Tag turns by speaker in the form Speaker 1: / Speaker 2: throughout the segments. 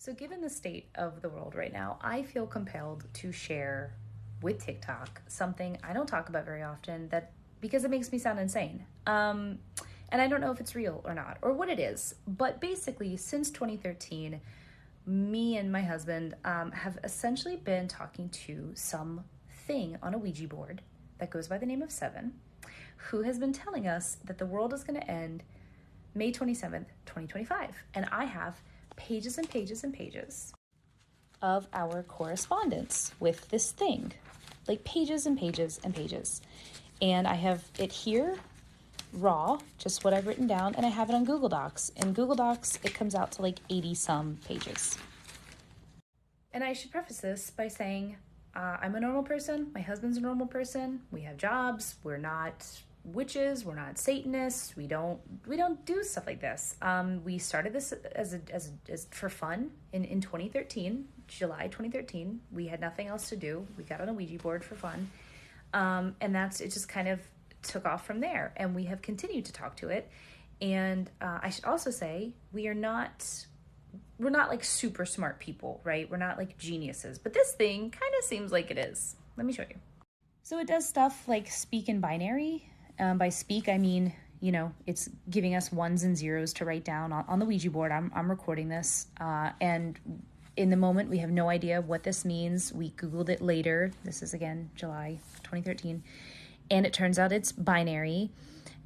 Speaker 1: So given the state of the world right now, I feel compelled to share with TikTok something I don't talk about very often that because it makes me sound insane. And I don't know if it's real or not or what it is, but basically since 2013, me and my husband have essentially been talking to some thing on a Ouija board that goes by the name of Seven, who has been telling us that the world is going to end May 27th, 2025. And I have pages and pages and pages of our correspondence with this thing, like pages and pages and pages. And I have it here, raw, just what I've written down, and I have it on Google Docs. In Google Docs, it comes out to like 80 some pages. And I should preface this by saying I'm a normal person. My husband's a normal person. We have jobs. We're not witches. We're not Satanists. We don't do stuff like this. We started this as for fun in 2013, July 2013. We had nothing else to do. We got on a Ouija board for fun, and it just kind of took off from there. And we have continued to talk to it. And I should also say we're not like super smart people, right? We're not like geniuses, but this thing kind of seems like it is. Let me show you. So it does stuff like speak in binary. By speak, I mean, it's giving us ones and zeros to write down on the Ouija board. I'm recording this. And in the moment, we have no idea what this means. We Googled it later. This is, again, July 2013. And it turns out it's binary,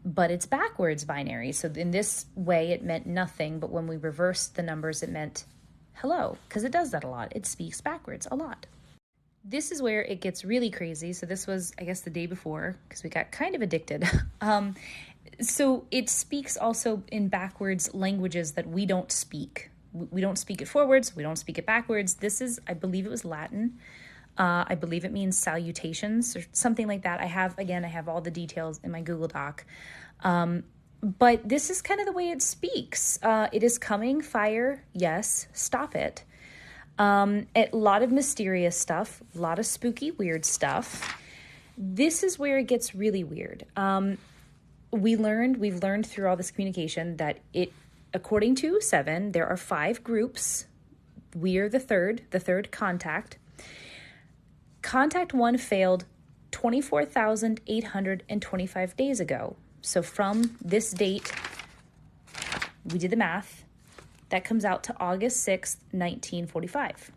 Speaker 1: but it's backwards binary. So in this way, it meant nothing. But when we reversed the numbers, it meant hello, because it does that a lot. It speaks backwards a lot. This is where it gets really crazy. So this was, I guess, the day before, because we got kind of addicted. So it speaks also in backwards languages that we don't speak. We don't speak it forwards. We don't speak it backwards. This is, I believe it was Latin. I believe it means salutations or something like that. I have all the details in my Google Doc. But this is kind of the way it speaks. It is coming, fire, yes, stop it. A lot of mysterious stuff, a lot of spooky, weird stuff. This is where it gets really weird. We've learned through all this communication that according to Seven, there are 5 groups. We are the third contact. Contact 1 failed 24,825 days ago. So from this date, we did the math. That comes out to August 6th, 1945.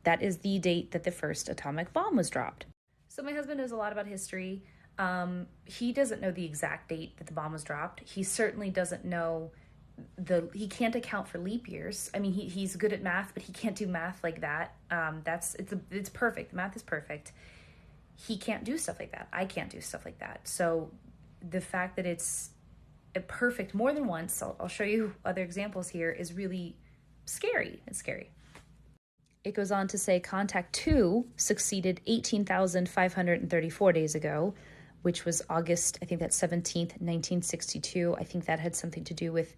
Speaker 1: That is the date that the first atomic bomb was dropped. So my husband knows a lot about history. He doesn't know the exact date that the bomb was dropped. He certainly doesn't know he can't account for leap years. I mean, he's good at math, but he can't do math like that. It's perfect. The math is perfect. He can't do stuff like that. I can't do stuff like that. So the fact that it's perfect more than once, I'll show you other examples here, is really scary. It's scary. It goes on to say contact 2 succeeded 18,534 days ago, which was August, I think that's 17th, 1962. I think that had something to do with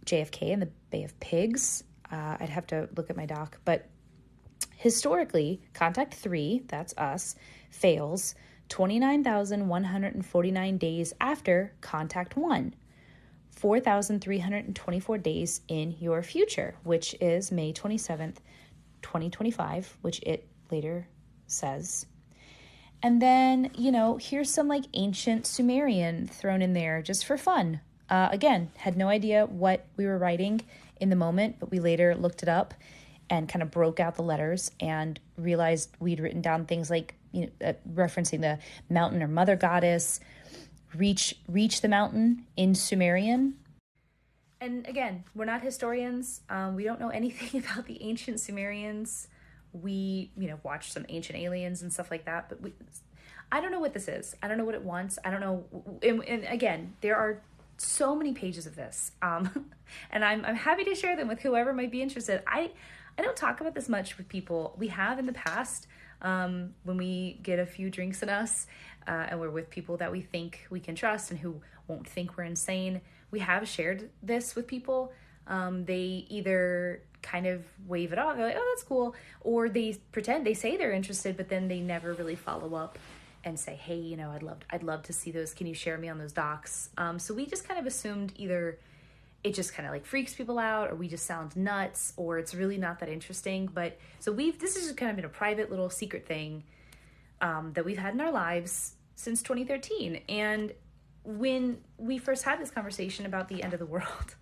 Speaker 1: JFK and the Bay of Pigs. I'd have to look at my doc. But historically, contact 3, that's us, fails 29,149 days after contact 1. 4,324 days in your future, which is May 27th, 2025, which it later says. And then, here's some like ancient Sumerian thrown in there just for fun. Again, had no idea what we were writing in the moment, but we later looked it up and kind of broke out the letters and realized we'd written down things like, referencing the mountain or mother goddess, reach the mountain in Sumerian. And again, we're not historians. We don't know anything about the ancient Sumerians. We, watched some Ancient Aliens and stuff like that, but I don't know what this is. I don't know what it wants. I don't know. And again, there are so many pages of this. And I'm happy to share them with whoever might be interested. I don't talk about this much with people. We have in the past, when we get a few drinks in us, and we're with people that we think we can trust and who won't think we're insane. We have shared this with people. They either kind of wave it off, they're like, oh, that's cool, or they say they're interested, but then they never really follow up and say, hey, I'd love to see those. Can you share me on those docs? So we just kind of assumed either it just kind of like freaks people out, or we just sound nuts, or it's really not that interesting. But so this has just kind of been a private little secret thing that we've had in our lives since 2013. And when we first had this conversation about the end of the world,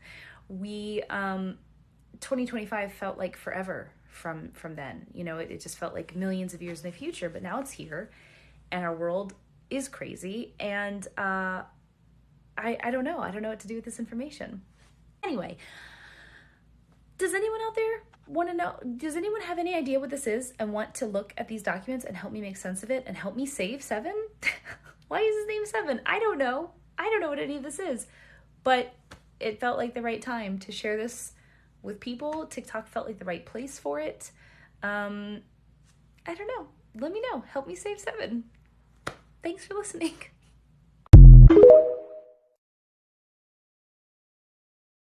Speaker 1: 2025 felt like forever from then. You know, it just felt like millions of years in the future, but now it's here and our world is crazy. And I don't know. I don't know what to do with this information. Anyway, does anyone out there want to know? Does anyone have any idea what this is and want to look at these documents and help me make sense of it and help me save Seven? Why is his name Seven? I don't know. I don't know what any of this is, but it felt like the right time to share this with people. TikTok felt like the right place for it. I don't know. Let me know. Help me save Seven. Thanks for listening.